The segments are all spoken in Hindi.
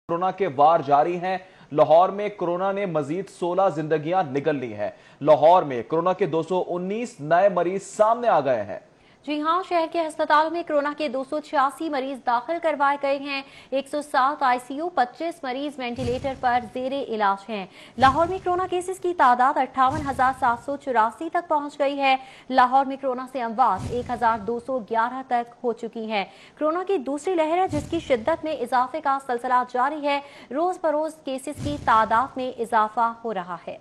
कोरोना के वार जारी हैं। लाहौर में कोरोना ने मजीद 16 जिंदगियां निगल ली हैं। लाहौर में कोरोना के 219 नए मरीज सामने आ गए हैं। जी हां, शहर के अस्पतालों में कोरोना के 286 मरीज दाखिल करवाए गए हैं। 107 आईसीयू, 25 मरीज वेंटिलेटर पर जेरे इलाज हैं। लाहौर में कोरोना केसेस की तादाद 58,784 तक पहुंच गई है। लाहौर में कोरोना से अमवात 1,211 तक हो चुकी है। कोरोना की दूसरी लहर है जिसकी शिद्दत में इजाफे का सिलसिला जारी है। रोज बरोज केसेस की तादाद में इजाफा हो रहा है।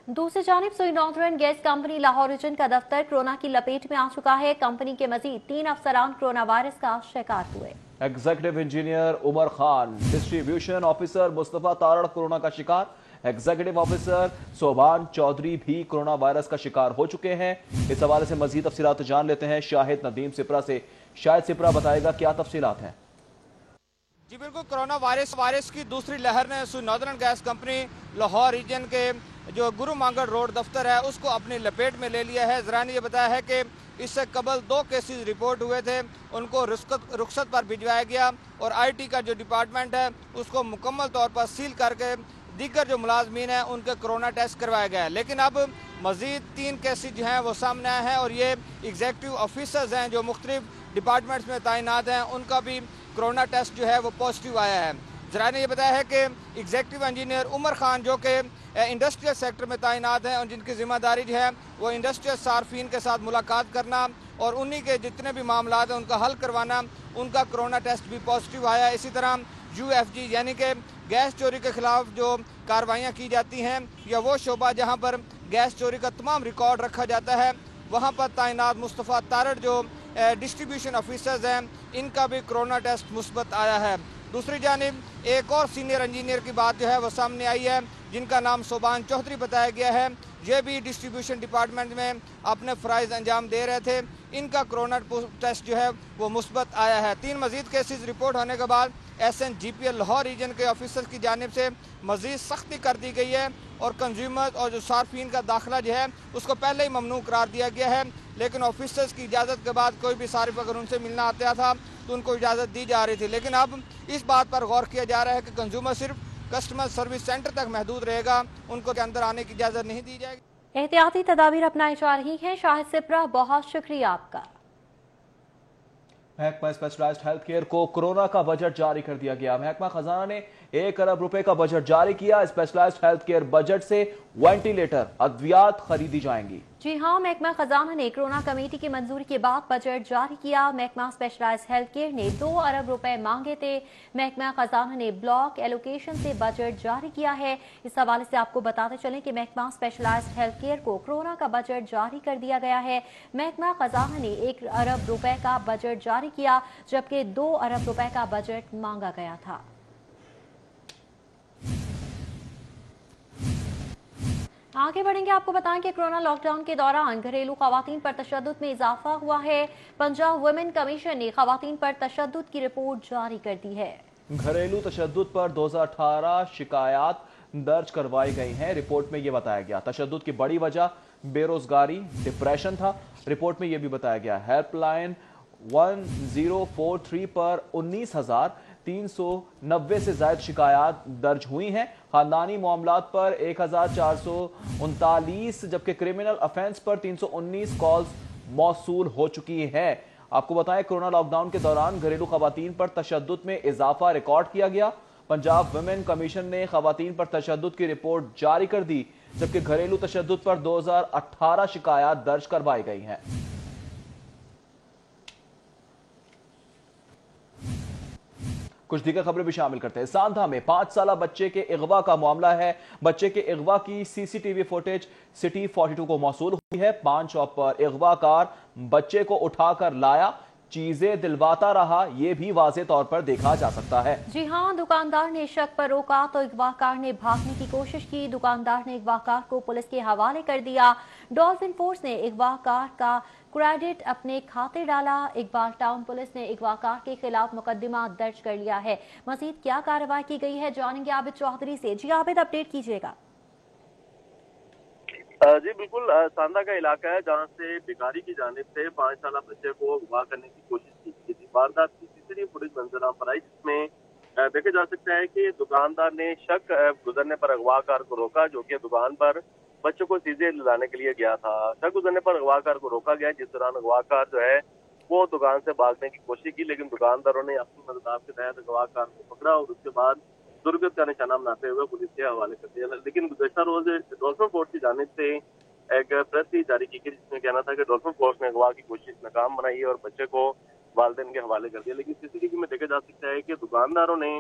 दूसरी जानिब Sui Northern Gas Company Lahore region का दफ्तर कोरोना की लपेट में आ चुका है। कंपनी के मजीद 3 अफसरान कोरोना वायरस का शिकार हुए। Executive engineer Umar Khan, distribution officer Mustafa Tarar corona का शिकार। एग्जीक्यूटिव ऑफिसर सोबान चौधरी भी कोरोना वायरस का शिकार हो चुके हैं। इस हवाले से मजीद तफसीलात जान लेते हैं शाहिद नदीम सिपरा से। शायद सिपरा बताएगा क्या तफसीलात हैं। जी बिल्कुल, कोरोना वायरस की दूसरी लहर ने Sui Northern Gas Company Lahore region के जो गुरु मांगड़ रोड दफ्तर है उसको अपनी लपेट में ले लिया है। जरा ने यह बताया है कि इससे कबल 2 केसेस रिपोर्ट हुए थे, उनको रुखसत पर भिजवाया गया और आईटी का जो डिपार्टमेंट है उसको मुकम्मल तौर पर सील करके दीगर जो मुलाजमीन हैं उनके कोरोना टेस्ट करवाया गया है। लेकिन अब मजीद 3 केसेस जो हैं वो सामने आए हैं और ये एग्जीक्यूटिव ऑफिसर्स हैं जो मुख्तलिफ डिपार्टमेंट्स में तैनात हैं, उनका भी कोरोना टेस्ट जो है वो पॉजिटिव आया है। जरा ने यह बताया है कि एग्जीक्यूटिव इंजीनियर उमर खान जो कि इंडस्ट्रियल सेक्टर में तैनात हैं और जिनकी जिम्मेदारी जो है वो इंडस्ट्रियल सार्फिन के साथ मुलाकात करना और उन्हीं के जितने भी मामला हैं उनका हल करवाना, उनका कोरोना टेस्ट भी पॉजिटिव आया। इसी तरह यूएफजी यानी कि गैस चोरी के खिलाफ जो कार्रवाइयाँ की जाती हैं या वो शोबा जहाँ पर गैस चोरी का तमाम रिकॉर्ड रखा जाता है, वहाँ पर तैनात मुस्तफा तारड़ जो डिस्ट्रीब्यूशन ऑफिसर्स हैं इनका भी कोरोना टेस्ट मुस्बत आया है। दूसरी जानिब एक और सीनियर इंजीनियर की बात जो है वो सामने आई है जिनका नाम सोबान चौधरी बताया गया है। ये भी डिस्ट्रीब्यूशन डिपार्टमेंट में अपने फ़राइज़ अंजाम दे रहे थे, इनका कोरोना टेस्ट जो है वो मुस्बत आया है। 3 मजीद केसेस रिपोर्ट होने के बाद SNGPL लाहौर रीजन के ऑफिसर्स की जानिब से मजीद सख्ती कर दी गई है और कंज्यूमर और जो सार्फिन का दाखिला जो है उसको पहले ही ममनू करार दिया गया है। लेकिन ऑफिसर्स की इजाज़त के बाद कोई भी सारिफ अगर उनसे मिलना आता था तो उनको इजाज़त दी जा रही थी। लेकिन अब इस बात पर गौर किया जा रहा है कि कंज्यूमर सिर्फ कस्टमर सर्विस सेंटर तक महदूद रहेगा, उनको के अंदर आने की इजाज़त नहीं दी जाएगी। एहतियाती तदाबीर अपनाई जा रही हैं। शाहिद सिपरा, बहुत शुक्रिया आपका। महकमा स्पेशलाइज्ड हेल्थ केयर को कोरोना का बजट जारी कर दिया गया। महकमा खजाना ने 1 अरब रुपए का बजट जारी किया। स्पेशलाइज्ड हेल्थ केयर बजट से वेंटिलेटर, अद्वियात खरीदी जाएंगी। जी हां, महकमा खजाना ने कोरोना कमेटी की मंजूरी के बाद बजट जारी किया। महकमा स्पेशलाइज्ड हेल्थ केयर ने 2 अरब रुपए मांगे थे। महकमा खजाना ने ब्लॉक एलोकेशन से बजट जारी किया है। इस हवाले से आपको बताते चलें कि महकमा स्पेशलाइज्ड हेल्थ केयर को कोरोना का बजट जारी कर दिया गया है। महकमा खजाना ने 1 अरब रुपए का बजट जारी किया जबकि 2 अरब रुपए का बजट मांगा गया था। आगे बढ़ेंगे, आपको बताएं कि कोरोना लॉकडाउन के दौरान घरेलू खवातीन पर तशद्दुद में इजाफा हुआ है। पंजाब वुमेन कमीशन ने खवातीन पर तशद्दुद की रिपोर्ट जारी कर दी है। घरेलू तशद्दुद पर 2018 शिकायत दर्ज करवाई गई हैं। रिपोर्ट में यह बताया गया तशद्दुद की बड़ी वजह बेरोजगारी, डिप्रेशन था। रिपोर्ट में यह भी बताया गया हेल्पलाइन 1043 पर 19,390 से ज्यादा शिकायत दर्ज हुई हैं। खानदानी मामलात पर 1,439 जबकि क्रिमिनल अफेंस पर 319 कॉल्स मौसूल हो चुकी है। आपको बताएं कोरोना लॉकडाउन के दौरान घरेलू खवातीन पर तशद्दुद में इजाफा रिकॉर्ड किया गया। पंजाब वुमेन कमीशन ने खवातीन पर तशद्दुद की रिपोर्ट जारी कर दी जबकि घरेलू तशद्दुद पर 2018 शिकायत दर्ज करवाई गई हैं। कुछ दीगर खबरें भी शामिल करते हैं। सांधा में 5 साला बच्चे के अगवा का मामला है। बच्चे के अगवा की सीसीटीवी फुटेज सिटी 42 को मौसूल हुई है। पान शॉप पर अगवाकार बच्चे को उठाकर लाया, चीजें दिलवाता रहा, यह भी वाज़े तौर पर देखा जा सकता है। जी हां, दुकानदार ने शक पर रोका तो अगवाकार ने भागने की कोशिश की। दुकानदार ने अगवाकार को पुलिस के हवाले कर दिया। डॉल्फिन फोर्स ने अगवाकार का क्रेडिट अपने खाते डाला। इकबाल टाउन पुलिस ने अगवाकार के खिलाफ मुकदमा दर्ज कर लिया है। मजीद क्या कार्रवाई की गई है जानेंगे आबिद चौधरी से। जी आबिद, अपडेट कीजिएगा। जी बिल्कुल, सांदा का इलाका है जहाँ से भिखारी की जानिब से 5 साला बच्चे को अगवा करने की कोशिश की थी। वारदात की सीसीटीवी फुटेज मंजर आम पर आई, जिसमें देखा जा सकता है कि दुकानदार ने शक गुजरने पर अगवाकार को रोका, जो कि दुकान पर बच्चों को चीजें लाने के लिए गया था। शक गुजरने पर अगवाकार को रोका गया, जिस दौरान अगवाकार जो है वो दुकान से भागने की कोशिश की, लेकिन दुकानदारों ने अपनी मदद के तहत अगवाकार को पकड़ा और उसके बाद दुर्गत का निशाना बनाते हुए पुलिस के हवाले कर दिया। लेकिन गुज़श्ता रोज डॉल्फिन फोर्स की जानिब से एक प्रेस भी जारी की गई, जिसमें कहना था कि डॉल्फिन फोर्स ने अगवा की कोशिश नाकाम बनाई और बच्चे को वालिदैन के हवाले कर दिया। लेकिन सीसीटीवी में देखा जा सकता है कि दुकानदारों ने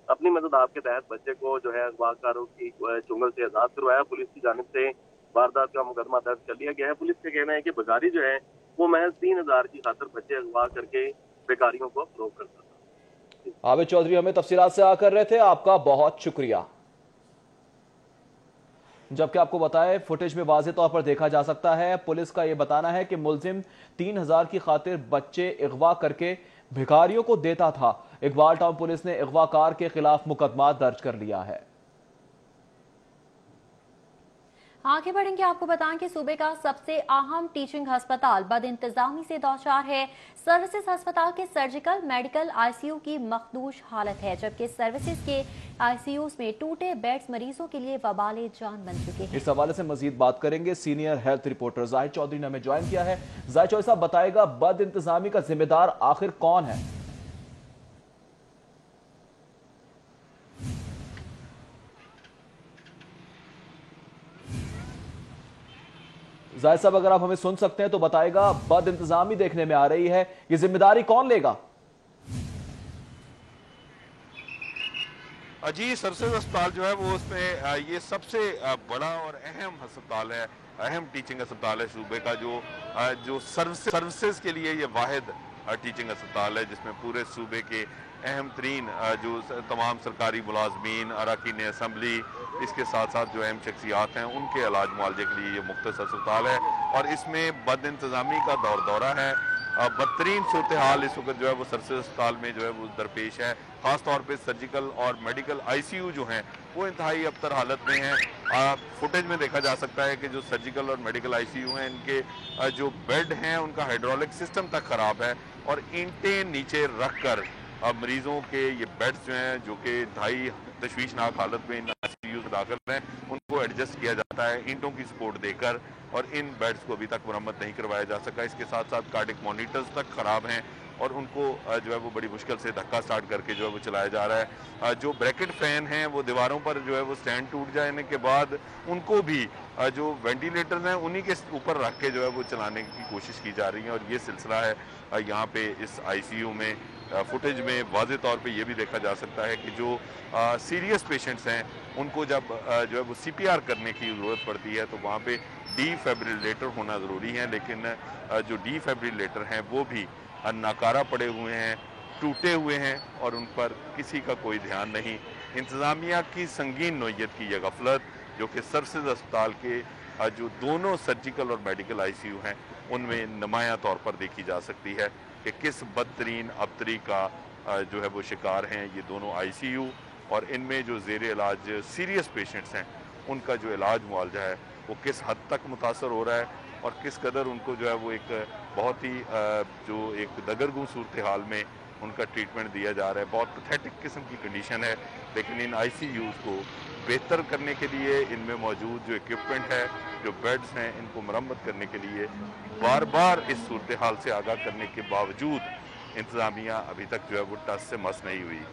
अपनी मदद के तहत बच्चे को जो है अगवाकारों की चुंगल से आजाद करवाया। पुलिस की जानिब से वारदात का मुकदमा दर्ज कर लिया गया है। पुलिस का कहना है कि बेकारी जो है वो महज 3000 की खातर बच्चे अगवा करके बेकारियों को फरोग करता था। आबिद चौधरी हमें तफसीलात से आकर रहे थे, आपका बहुत शुक्रिया। जबकि आपको बताएं, फुटेज में वाज़ेह तौर पर देखा जा सकता है, पुलिस का यह बताना है कि मुलजिम 3000 की खातिर बच्चे अगवा करके भिखारियों को देता था। इकबाल टाउन पुलिस ने अगवाकार के खिलाफ मुकदमा दर्ज कर लिया है। आगे बढ़ेंगे, आपको बताएं कि सूबे का सबसे अहम टीचिंग अस्पताल बदइंतजामी से दौचार है। सर्विसेज अस्पताल के सर्जिकल मेडिकल आईसीयू की मखदूश हालत है, जबकि सर्विसेज के आईसीयूज में टूटे बेड्स मरीजों के लिए वबाले जान बन चुके हैं। इस हवाले से मजीद बात करेंगे, senior health reporter Zahid Chaudhry ने हमें ज्वाइन किया है। जाहिद चौधरी साहब बताएगा, बदइंतजामी का जिम्मेदार आखिर कौन है? जाहिद साहब अगर आप हमें सुन सकते हैं तो बताएगा, बद इंतजामी देखने में आ रही है, ये जिम्मेदारी कौन लेगा? जी, सर्विसेज अस्पताल जो है वो उसमें ये सबसे बड़ा और अहम अस्पताल है, अहम टीचिंग अस्पताल है सूबे का, जो सर्विसेज के लिए ये वाहिद टीचिंग अस्पताल है, जिसमें पूरे सूबे के अहम तरीन जो तमाम सरकारी मुलाजमीन, अरकान असम्बली, इसके साथ साथ जो अहम शख्सियात हैं, उनके इलाज मुआवजे के लिए ये मुख्तस अस्पताल है। और इसमें बद इंतजामी का दौरा है। बदतरीन सूरत हाल इस वक्त जो है वो सर्विसेज अस्पताल में जो है वो दरपेश है। ख़ास तौर पे सर्जिकल और मेडिकल आईसीयू जो हैं वो इंतहाई अबतर हालत में हैं। फुटेज में देखा जा सकता है कि जो सर्जिकल और मेडिकल आईसीयू हैं, इनके जो बेड हैं उनका हाइड्रोलिक सिस्टम तक ख़राब है और ईंटें नीचे रख कर मरीजों के ये बेड्स जो हैं, जो कि इंतहाई तशवीशनाक हालत में इन आईसीयू में दाखिल हैं, उनको एडजस्ट किया जाता है ईंटों की सपोर्ट देकर, और इन बेड्स को अभी तक मरम्मत नहीं करवाया जा सका। इसके साथ साथ कार्डिक मॉनिटर्स तक खराब हैं और उनको जो है वो बड़ी मुश्किल से धक्का स्टार्ट करके जो है वो चलाया जा रहा है। जो ब्रैकेट फैन हैं वो दीवारों पर जो है वो स्टैंड टूट जाने के बाद उनको भी जो वेंटिलेटर्स हैं उन्हीं के ऊपर रख के जो है वो चलाने की कोशिश की जा रही है। और ये सिलसिला है यहाँ पे इस आईसीयू में। फुटेज में वाज़े तौर पे ये भी देखा जा सकता है कि जो सीरियस पेशेंट्स हैं उनको जब जो है वो सीपीआर करने की ज़रूरत पड़ती है तो वहाँ पे डीफिब्रिलेटर होना ज़रूरी है, लेकिन जो डीफिब्रिलेटर हैं वो भी नाकारा पड़े हुए हैं, टूटे हुए हैं और उन पर किसी का कोई ध्यान नहीं। इंतज़ामिया की संगीन नोयत की यह गफलत जो कि सर्विसेज अस्पताल के जो दोनों सर्जिकल और मेडिकल आईसीयू हैं उनमें नुमायां तौर पर देखी जा सकती है कि किस बदतरीन अबतरी का जो है वो शिकार हैं ये दोनों आईसीयू, और इनमें जो ज़ेर इलाज सीरियस पेशेंट्स हैं उनका जो इलाज मुआवजा है वो किस हद तक मुतासर हो रहा है और किस कदर उनको जो है वो एक बहुत ही जो एक दगरगूं सूरत हाल में उनका ट्रीटमेंट दिया जा रहा है। बहुत पैथेटिक किस्म की कंडीशन है, लेकिन इन आईसीयूज़ को बेहतर करने के लिए इनमें मौजूद जो इक्विपमेंट है, जो बेड्स हैं, इनको मरम्मत करने के लिए बार बार इस सूरत हाल से आगाह करने के बावजूद इंतज़ामिया अभी तक जो है वो टस से मस नहीं हुई।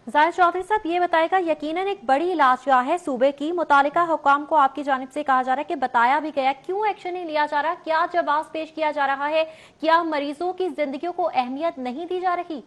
जाहिद चौधरी साहब ये बताएगा, यकीनन एक बड़ी इलाजगाह है सूबे की, मुतालिका हुकाम को आपकी जानिब से कहा जा रहा है कि बताया भी गया, क्यों एक्शन नहीं लिया जा रहा, क्या जवाब पेश किया जा रहा है, क्या मरीजों की जिंदगियों को अहमियत नहीं दी जा रही?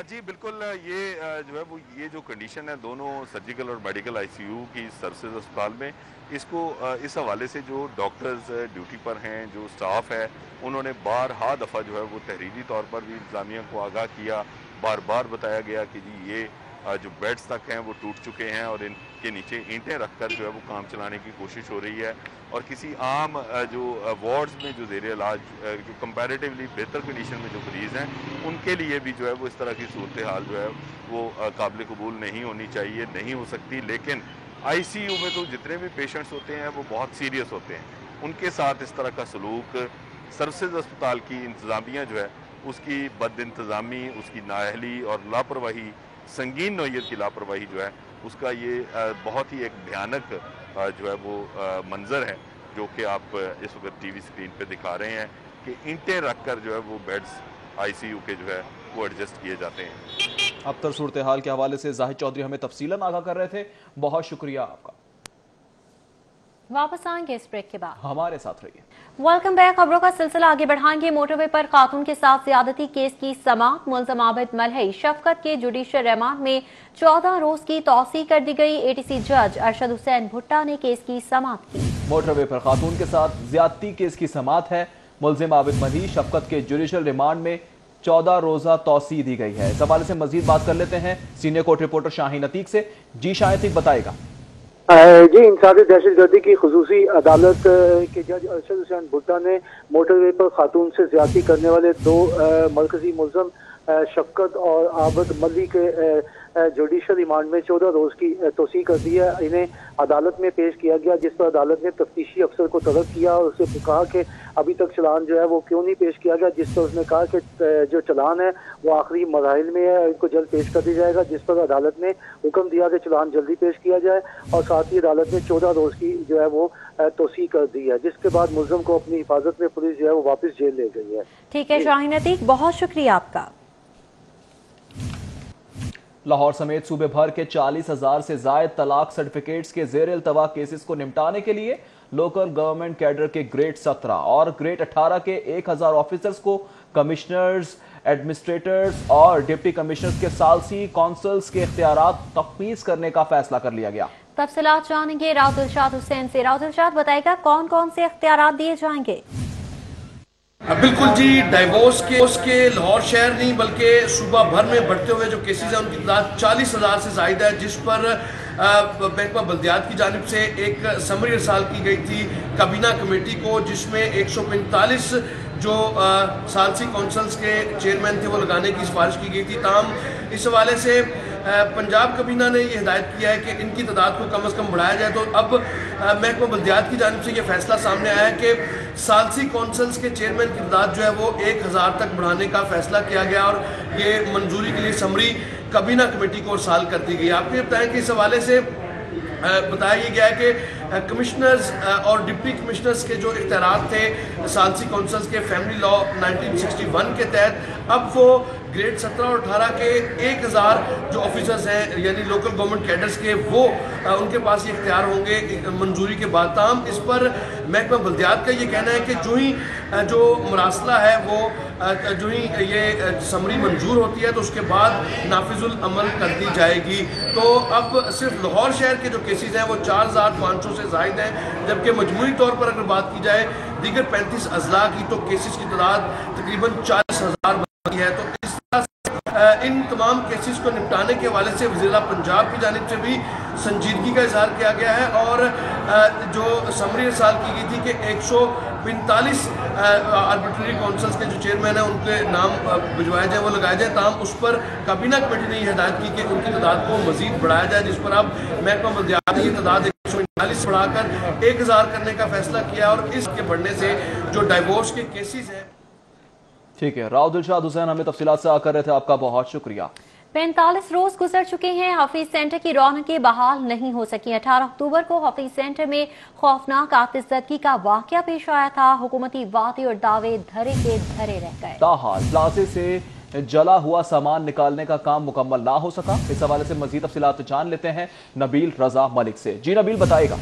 जी बिल्कुल, ये जो है वो ये जो कंडीशन है दोनों सर्जिकल और मेडिकल आईसीयू की सर्विसेज अस्पताल में, इसको इस हवाले से जो डॉक्टर्स ड्यूटी पर हैं, जो स्टाफ है, उन्होंने बारहा दफ़ा जो है वो तहरीरी तौर पर भी इंतज़ामिया को आगाह किया, बार बार बताया गया कि जी ये जो बेड्स तक हैं वो टूट चुके हैं और इनके नीचे ईंटें रखकर जो है वो काम चलाने की कोशिश हो रही है। और किसी आम जो वार्ड्स में जो ज़ेर इलाज जो कंपैरेटिवली बेहतर कंडीशन में जो मरीज़ हैं उनके लिए भी जो है वो इस तरह की सूरत हाल जो है वो काबिल कबूल नहीं होनी चाहिए, नहीं हो सकती। लेकिन आईसीयू में तो जितने भी पेशेंट्स होते हैं वो बहुत सीरियस होते हैं, उनके साथ इस तरह का सलूक सर्विसेज अस्पताल की इंतज़ामिया जो है उसकी बद इंतज़ामी, उसकी नाअहली और लापरवाही, संगीन नौइयत की लापरवाही जो है उसका ये बहुत ही एक भयानक जो है वो मंजर है जो कि आप इस वक्त टीवी स्क्रीन पे दिखा रहे हैं कि ईंटें रखकर जो है वो बेड्स आईसीयू के जो है वो एडजस्ट किए जाते हैं। अब तक सूरत हाल के हवाले से जाहिद चौधरी हमें तफसीलन आगाह कर रहे थे, बहुत शुक्रिया आपका। वापस आएंगे इस ब्रेक के बाद, हमारे साथ रहिए। Welcome back. खबरों का सिलसिला आगे बढ़ाएंगे। मोटरवे पर खातून के साथ ज्यादती केस की समाअत। मुल्ज़िम आबिद मलही शफकत के जुडिशियल रिमांड में 14 रोज की तौसीक कर दी गई। एटीसी जज अरशद हुसैन भुट्टा ने केस की समाअत की। मोटरवे पर खातून के साथ ज्यादती केस की समाअत है। मुल्ज़िम आबिद मलही शफकत के जुडिशियल रिमांड में 14 रोजा तौसी दी गई है। इस हवाले से मजीद बात कर लेते हैं senior court reporter Shaheen Atiq से। जी शाहीन अतीक, बताएगा। जी, इंसानी दहशतगर्दी की खुसूसी अदालत के जज अरशद हुसैन भुट्टा ने मोटरवे पर खातून से ज्यादती करने वाले 2 मरकजी मुल्ज़िम शफकत और आबिद मलही के जुडिशियल रिमांड में 14 रोज की तौसीक कर दी है। इन्हें अदालत में पेश किया गया, जिस पर अदालत ने तफ्तीशी अफसर को तलब किया और उससे कहा कि अभी तक चलान जो है वो क्यों नहीं पेश किया गया, जिस पर उसने कहा कि जो चलान है वो आखिरी मराहिल में है, इनको जल्द पेश कर दिया जाएगा, जिस पर अदालत ने हुक्म दिया कि चलान जल्दी पेश किया जाए और साथ ही अदालत ने 14 रोज की जो है वो तौसीक कर दी है, जिसके बाद मुल्ज़िम को अपनी हिफाजत में पुलिस जो है वो वापस जेल ले गई है। ठीक है शाहीन अतीक, बहुत शुक्रिया आपका। लाहौर समेत सूबे भर के 40,000 से जायद तलाक सर्टिफिकेट्स के ज़ेर इल्तवा केसेस को निपटाने के लिए लोकल गवर्नमेंट कैडर के ग्रेड 17 और ग्रेड 18 के 1000 ऑफिसर्स को कमिश्नर्स, एडमिनिस्ट्रेटर्स और डिप्टी कमिश्नर्स के सालसी कौंसल्स के इख्तियारात तख्मीस करने का फैसला कर लिया गया। तफसीलात जानेंगे राव दिलशाद हुसैन से। राव दिलशाद, बताएगा कौन कौन से इख्तियारात दिए जाएंगे? बिल्कुल जी, डाइवोर्स के लाहौर शहर नहीं बल्कि सूबा भर में बढ़ते हुए जो केसेस हैं उनकी तादाद 40,000 से ज़ायद है, जिस पर महकमा बल्दियात की जानिब से एक समरी इरसाल की गई थी काबीना कमेटी को, जिसमें 145 जो सालसी कौंसल्स के चेयरमैन थे वो लगाने की सिफारिश की गई थी। ताहम इस हवाले से पंजाब कबीना ने यह हिदायत किया है कि इनकी तादाद को कम अज़ कम बढ़ाया जाए। तो अब महकमा बल्दियात की जानिब से यह फैसला सामने आया है कि सालसी कौंसल्स के चेयरमैन की तादाद जो है वो 1000 तक बढ़ाने का फैसला किया गया और ये मंजूरी के लिए समरी कबीना कमेटी को इरसाल कर दी गई। आपको ये बताएं कि इस हवाले से बताया गया है कि कमिश्नर्स और डिप्टी कमिश्नर्स के जो इख्तियारात थे सालसी कौंसल्स के फैमिली लॉ 1961 के तहत अब वो ग्रेड 17 और 18 के 1000 जो ऑफिसर्स हैं यानी लोकल गवर्नमेंट कैडर्स के वो उनके पास ये इख्तियार होंगे मंजूरी के बाद। ताम इस पर महकमा बल्दियात का ये कहना है कि जो ही जो मरासला है वो जो ही ये समरी मंजूर होती है तो उसके बाद नाफिजुल अमल कर दी जाएगी। तो अब सिर्फ लाहौर शहर के जो केसेस हैं वो 4500 से ज़ायद हैं, जबकि मजमूई तौर पर अगर बात की जाए दीगर 35 अजला की तो केसेस की तादाद तकरीबन 40,000 बनती है। तो इस तरह से इन तमाम केसेस को निपटाने के हवाले से वज़ीर पंजाब की जानिब से भी संजीदगी का इजहार किया गया है और जो समरी इरसाल की गई थी कि 145 आर्बिट्ररी काउंसिल्स के जो चेयरमैन हैं उनके नाम भिजवाए जाए, वो लगाए जाए। ताम उस पर काबीना कमेटी ने यह हिदायत की कि उनकी तादाद को मजीद बढ़ाया जाए, जिस पर अब महकमा बल्दियात ने ये तादाद 145 बढ़ाकर 1000 करने का फैसला किया और इसके बढ़ने से जो डाइवोर्स के केसेस हैं। ठीक है, राव दिलशाद हुसैन हमें तफसीलात से आकर रहे थे, आपका बहुत शुक्रिया। 45 रोज गुजर चुके हैं, हफीज सेंटर की रौनकें बहाल नहीं हो सकी। 18 अक्टूबर को हफीज सेंटर में खौफनाक आतिशज़दगी का वाकया पेश आया था। हुकूमती वादे और दावे धरे के धरे रह गए। ताहाल प्लाजे से जला हुआ सामान निकालने का काम मुकम्मल ना हो सका। इस हवाले से मजीद तफसीलात जान लेते हैं नबील रजा मलिक से। जी नबील, बताएगा।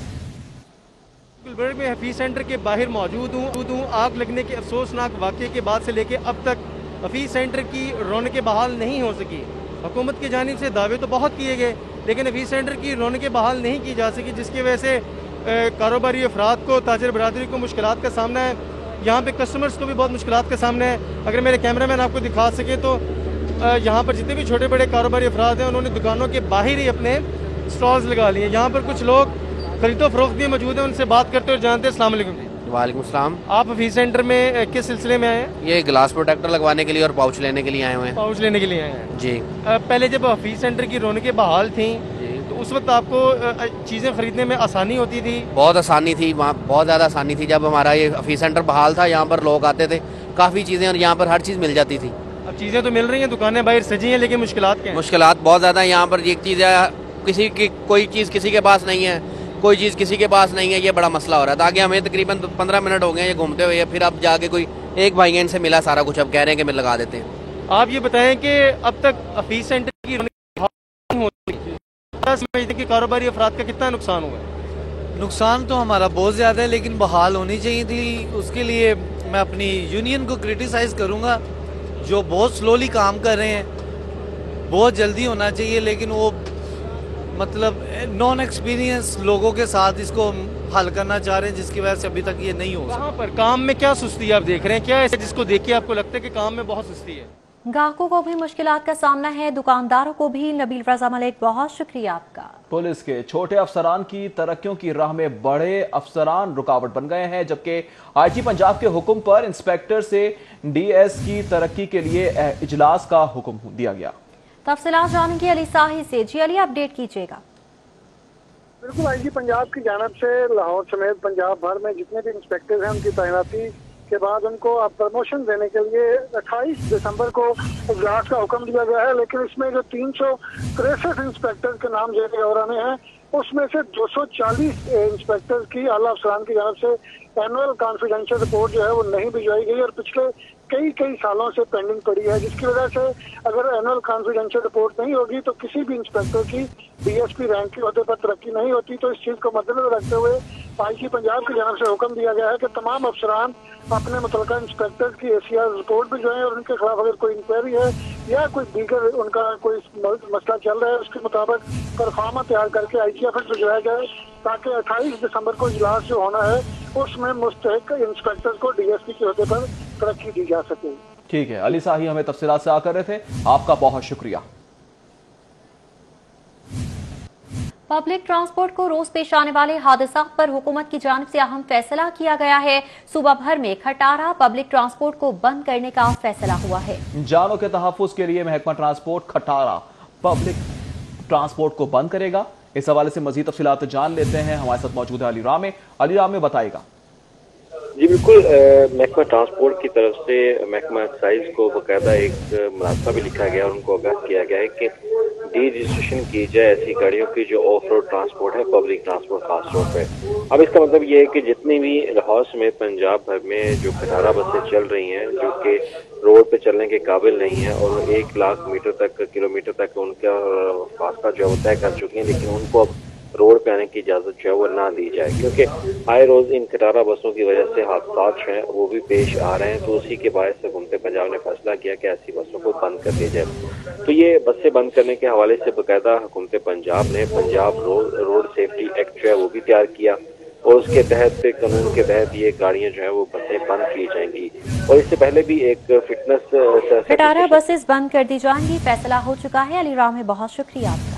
गुलबर्ग में हफीज सेंटर के बाहर मौजूद हूँ। आग लगने के अफसोसनाक वाक़े के बाद से लेकर अब तक हफीज सेंटर की रौनकें बहाल नहीं हो सकी। हुकूमत की जानिब से दावे तो बहुत किए गए लेकिन हफीज सेंटर की रौनकें बहाल नहीं की जा सकी, जिसकी वजह से कारोबारी अफराद को, ताजिर बरादरी को मुश्किलात का सामना है। यहाँ पे कस्टमर्स को भी बहुत मुश्किलात का सामना है। अगर मेरे कैमरामैन आपको दिखा सके तो यहाँ पर जितने भी छोटे बड़े कारोबारी अफराद हैं उन्होंने दुकानों के बाहर ही अपने स्टॉल्स लगा लिए। यहाँ पर कुछ लोग खरीदो फरोख्त भी मौजूद हैं, उनसे बात करते और जानते हैं। अस्सलाम वालेकुम। वालेकुम सलाम। आप हफीज सेंटर में किस सिलसिले में आए हैं? ये ग्लास प्रोटेक्टर लगवाने के लिए और पाउच लेने के लिए आए हुए हैं। पाउच लेने के लिए आए हैं जी। पहले जब हफीज सेंटर की रौनकें बहाल थी तो उस वक्त आपको चीज़ें खरीदने में आसानी होती थी? बहुत आसानी थी, वहाँ बहुत ज़्यादा आसानी थी। जब हमारा ये ऑफिस सेंटर बहाल था, यहाँ पर लोग आते थे, काफ़ी चीज़ें, और यहाँ पर हर चीज़ मिल जाती थी। अब चीज़ें तो मिल रही हैं, दुकानें बाहर सजी हैं, लेकिन मुश्किलात क्या हैं? मुश्किलात बहुत ज़्यादा है। यहाँ पर एक चीज़ है, कोई चीज़ किसी के पास नहीं है, कोई चीज़ किसी के पास नहीं है, ये बड़ा मसला हो रहा है। आगे हमें तकरीबन 15 मिनट हो गए ये घूमते हुए, फिर अब जाके कोई एक भाई इनसे मिला सारा कुछ, अब कह रहे हैं कि मैं लगा देते हैं। आप ये बताएं कि अब तक ऑफिस सेंटर की समझते कि कारोबारी अफराद का कितना नुकसान हुआ है? नुकसान तो हमारा बहुत ज़्यादा है, लेकिन बहाल होनी चाहिए थी। उसके लिए मैं अपनी यूनियन को क्रिटिसाइज़ करूँगा, जो बहुत स्लोली काम कर रहे हैं। बहुत जल्दी होना चाहिए, लेकिन वो मतलब नॉन एक्सपीरियंस लोगों के साथ इसको हल करना चाह रहे हैं, जिसकी वजह से अभी तक ये नहीं हो सका। कहाँ पर काम में क्या सुस्ती आप देख रहे हैं? क्या ऐसे जिसको देख के आपको लगता है कि काम में बहुत सुस्ती है? ग्राहकों को भी मुश्किलात का सामना है, दुकानदारों को भी। नबील रजा मलिक, बहुत शुक्रिया आपका। पुलिस के छोटे अफसरान की तरक्कियों की राह में बड़े अफसरान रुकावट बन गए हैं, जबकि आईजी पंजाब के हुक्म पर इंस्पेक्टर से डीएस की तरक्की के लिए इजलास का हुक्म दिया गया। तफसीलात जानेंगे अली साही से। जी अली, अपडेट कीजिएगा। बिल्कुल, आईजी पंजाब की जानिब से लाहौर समेत पंजाब भर में जितने भी इंस्पेक्टर हैं उनकी तैनाती के बाद उनको अब प्रमोशन देने के लिए 28 दिसंबर को इजलास का हुक्म दिया गया है। लेकिन इसमें जो 363 इंस्पेक्टर के नाम जेर औरा में हैं, उसमें से 240 इंस्पेक्टर की आला अफसरान की जानिब से एनुअल कॉन्फिडेंशियल रिपोर्ट जो है वो नहीं भिजवाई गई और पिछले कई सालों से पेंडिंग पड़ी है, जिसकी वजह से अगर एनुअल कॉन्फिडेंशियल रिपोर्ट नहीं होगी तो किसी भी इंस्पेक्टर की डीएसपी रैंक के ओहदे पर तरक्की नहीं होती। तो इस चीज को मद्देनजर रखते हुए आईजी पंजाब की जानिब से हुक्म दिया गया है कि तमाम अफसरान अपने मुतल्लिका इंस्पेक्टर की एसीआर रिपोर्ट भिजवाएं और उनके खिलाफ अगर कोई इंक्वायरी है या कोई दीगर उनका कोई मसला चल रहा है, उसके मुताबिक परफार्मा तैयार करके आईजीएफ भिजवाया जाए, ताकि 28 दिसंबर को इजलास जो होना है उसमें मुस्तहिक इंस्पेक्टर को डीएसपी के ओहदे पर तरक्की दी जा सके। ठीक है, अली साही हमें तफसीलात से आकर रहे थे, आपका बहुत शुक्रिया। पब्लिक ट्रांसपोर्ट को रोज पेश आने वाले हादसा पर हुकूमत की जानिब से अहम फैसला किया गया है। सूबा भर में खटारा पब्लिक ट्रांसपोर्ट को बंद करने का फैसला हुआ है। जानों के तहफ्फुज के लिए महकमा ट्रांसपोर्ट खटारा पब्लिक ट्रांसपोर्ट को बंद करेगा। इस हवाले से मजीद तफसीलात जान लेते हैं, हमारे साथ मौजूद है अली राम में बताएगा। जी बिल्कुल, महकमा ट्रांसपोर्ट की तरफ से महकमा एक्साइज को बाकायदा एक मुनासा भी लिखा गया और उनको आगाह किया गया है कि डी रजिस्ट्रेशन की जाए ऐसी गाड़ियों की जो ऑफ रोड ट्रांसपोर्ट है, पब्लिक ट्रांसपोर्ट खास तौर पे। अब इसका मतलब ये है कि जितनी भी लाहौर समेत पंजाब भर में जो खटारा बसें चल रही हैं जो कि रोड पे चलने के काबिल नहीं है और 1 लाख किलोमीटर तक उनका फासला जो है वो तय कर चुकी हैं, लेकिन उनको अब रोड पे आने की इजाजत जो है वो ना दी जाए, क्योंकि आए रोज इन खटारा बसों की वजह से हादसा जो है वो भी पेश आ रहे हैं। तो उसी के बायस से हुकूमत पंजाब ने फैसला किया कि ऐसी बसों को बंद कर दिया जाए। तो ये बसें बंद करने के हवाले से बाकायदा हुकूमत पंजाब ने पंजाब रोड सेफ्टी एक्ट जो है वो भी तैयार किया और उसके तहत कानून के तहत ये गाड़ियां जो है वो बसें बंद की जाएंगी। और इससे पहले भी एक फिटनेस खटारा बसेस बंद कर दी जाएंगी, फैसला हो चुका है। अली राम, बहुत शुक्रिया आपका।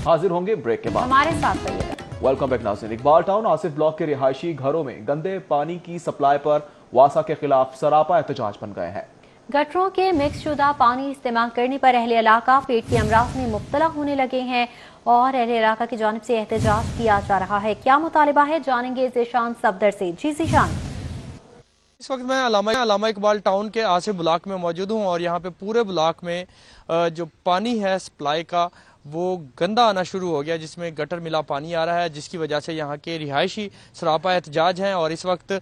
हाजिर होंगे ब्रेक के बाद, हमारे साथ रहिएगा। वेलकम बैक नाज़रीन। इकबाल टाउन आसिफ ब्लॉक के रिहायशी घरों में गंदे पानी की सप्लाई पर वासा के खिलाफ सरापा एहतजाज बन गए हैं। गटरों के मिक्स शुदा पानी इस्तेमाल करने पर अहले इलाका पेट के अमराज में मुब्तला होने लगे हैं और अहले इलाका की जानिब से एहतजाज किया जा रहा है। क्या मुतालिबा है, जानेंगे ज़ीशान सफदर से। जी ज़ीशान। इस वक्त मैं अलामा इकबाल टाउन के आसिफ ब्लॉक में मौजूद हूँ और यहाँ पे पूरे ब्लॉक में जो पानी है सप्लाई का वो गंदा आना शुरू हो गया, जिसमें गटर मिला पानी आ रहा है, जिसकी वजह से यहाँ के रिहायशी सरापा एहतजाज हैं। और इस वक्त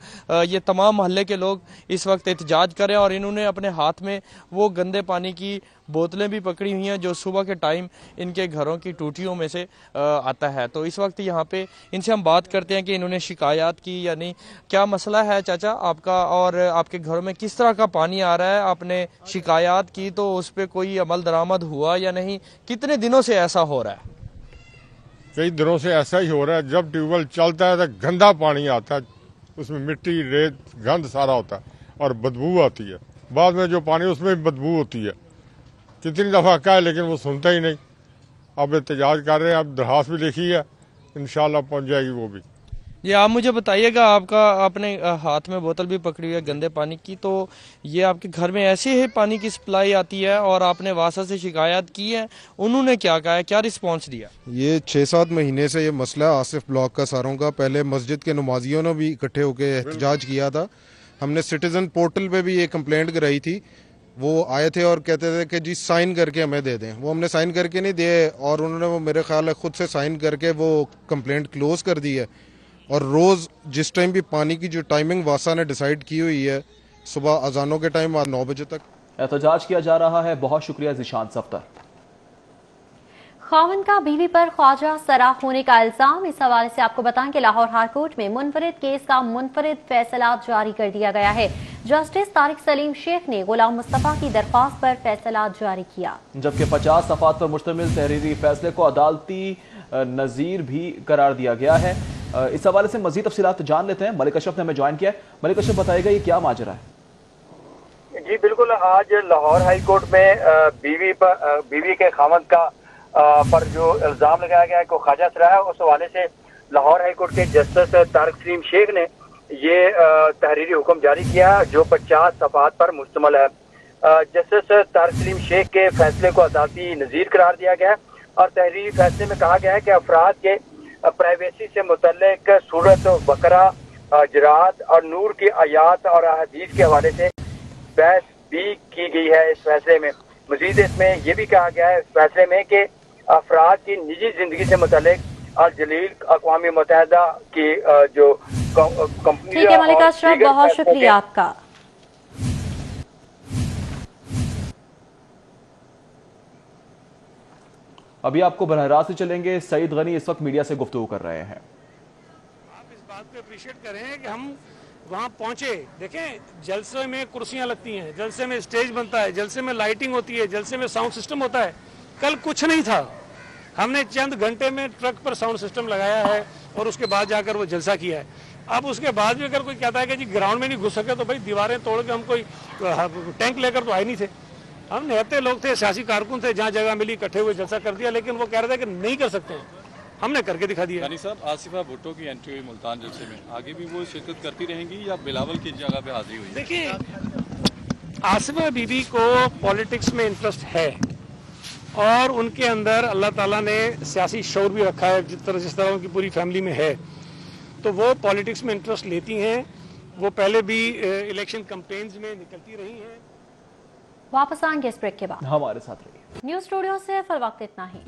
ये तमाम मोहल्ले के लोग इस वक्त एहतजाज कर रहे हैं और इन्होंने अपने हाथ में वो गंदे पानी की बोतलें भी पकड़ी हुई हैं जो सुबह के टाइम इनके घरों की टूटियों में से आता है। तो इस वक्त यहाँ पे इनसे हम बात करते हैं कि इन्होंने शिकायत की या नहीं। क्या मसला है चाचा आपका और आपके घरों में किस तरह का पानी आ रहा है? आपने शिकायत की तो उस पर कोई अमल दरामद हुआ या नहीं? कितने दिनों से ऐसा हो रहा है? कई दिनों से ऐसा ही हो रहा है। जब ट्यूबवेल चलता है तो गंदा पानी आता है, उसमें मिट्टी रेत गंद सारा होता है और बदबू आती है। बाद में जो पानी उसमें भी बदबू होती है। कितनी दफ़ा कहा है लेकिन वो सुनता ही नहीं। अब एहतजाज कर रहे हैं, अब दरखास्त भी लिखी है, इंशाल्लाह पहुंच जाएगी वो भी। जी आप मुझे बताइएगा, आपने हाथ में बोतल भी पकड़ी हुई है गंदे पानी की, तो ये आपके घर में ऐसे ही पानी की सप्लाई आती है और आपने वासा से शिकायत की है, उन्होंने क्या कहा है, क्या रिस्पांस दिया? ये 6-7 महीने से ये मसला है आसिफ ब्लॉक का सारों का। पहले मस्जिद के नमाजियों ने भी इकट्ठे होकर एहतजाज किया था। हमने सिटीजन पोर्टल पे भी ये कंप्लेंट कराई थी। वो आए थे और कहते थे कि जी साइन करके हमें दे दें। वो हमने साइन करके नहीं दिए और उन्होंने वो मेरे ख्याल है खुद से साइन करके वो कंप्लेंट क्लोज कर दी है। और रोज़ जिस टाइम भी पानी की जो टाइमिंग वासा ने डिसाइड की हुई है, सुबह अजानों के टाइम 9 बजे तक एहतजाज किया जा रहा है। बहुत शुक्रिया ज़ीशान सफ्तर। खावन का बीवी पर ख्वाजा सराफ होने का इल्जाम। इस हवाले से आपको बताएं कि लाहौर हाईकोर्ट में मुनफरिद केस का मुनफरिद फैसला जारी कर दिया गया है। जस्टिस तारिक सलीम शेख ने गुलाम मुस्तफा की दरख्वास्त पर फैसला जारी किया, जबकि 50 सफ़ात पर मुश्तमिल तहरीरी फैसले को अदालती नज़ीर भी करार दिया गया है। इस हवाले से मजीद तफसीलात जान लेते हैं। मलिक अशरफ ने हमें ज्वाइन किया है। मलिक अशरफ बताएगा ये क्या माजरा है? जी बिल्कुल, आज लाहौर हाई कोर्ट में बीवी के खामद का पर जो इल्जाम लगाया गया है को ख्वाजा सराह है, उस हवाले से लाहौर हाई कोर्ट के जस्टिस तारिक सलीम शेख ने ये तहरीरी हुक्म जारी किया जो 50 सफ़ात पर मुश्तमिल है। जस्टिस तारिक सलीम शेख के फैसले को अदालती नज़ीर करार दिया गया है और तहरीरी फैसले में कहा गया है कि अफराद के प्राइवेसी से मुतल्लिक सूरत बकरा जरात और नूर की आयात और हदीस के हवाले से बहस भी की गई है इस फैसले में। मजीद इसमें यह भी कहा गया है इस फैसले में कि अफराद की निजी जिंदगी से मुतल्लिक अल जलील अक़वाम मुत्तहिदा की जो कंपनी। ठीक है मलिक अशरफ, बहुत शुक्रिया आपका। अभी आपको बरह रास्त से चलेंगे। सईद गनी इस वक्त मीडिया से गुफ्तगू कर रहे हैं। आप इस बात को अप्रिशिएट करें कि हम वहाँ पहुंचे। देखें, जलसे में कुर्सियां लगती हैं, जलसे में स्टेज बनता है, जलसे में लाइटिंग होती है, जलसे में साउंड सिस्टम होता है। कल कुछ नहीं था, हमने चंद घंटे में ट्रक पर साउंड सिस्टम लगाया है और उसके बाद जाकर वो जलसा किया है। अब उसके बाद भी अगर कोई कहता है कि जी ग्राउंड में नहीं घुस सके, तो भाई दीवारें तोड़ के हम कोई टैंक लेकर तो आए नहीं थे। हम निहत्ते लोग थे, सियासी कारकुन थे, जहाँ जगह मिली इकट्ठे हुए जलसा कर दिया, लेकिन वो कह रहे थे कि नहीं कर सकते हैं, हमने करके दिखा दिया। यानी साहब, आसिफा भुट्टो की एंट्री हुई मुल्तान जलसे में, आगे भी वो शिरकत करती रहेंगी या बिलावल की जगह पे हाजिरी हुई? देखिए, आसिफा बीबी को पॉलिटिक्स में इंटरेस्ट है और उनके अंदर अल्लाह ताला ने सियासी शौर भी रखा है, जिस तरह उनकी पूरी फैमिली में है, तो वो पॉलिटिक्स में इंटरेस्ट लेती हैं। वो पहले भी इलेक्शन कैंपेन्स में निकलती रही हैं। वापस आएंगे इस ब्रेक के बाद। हमारे साथ रहिए। न्यूज़ स्टूडियो से फिल वक्त इतना ही।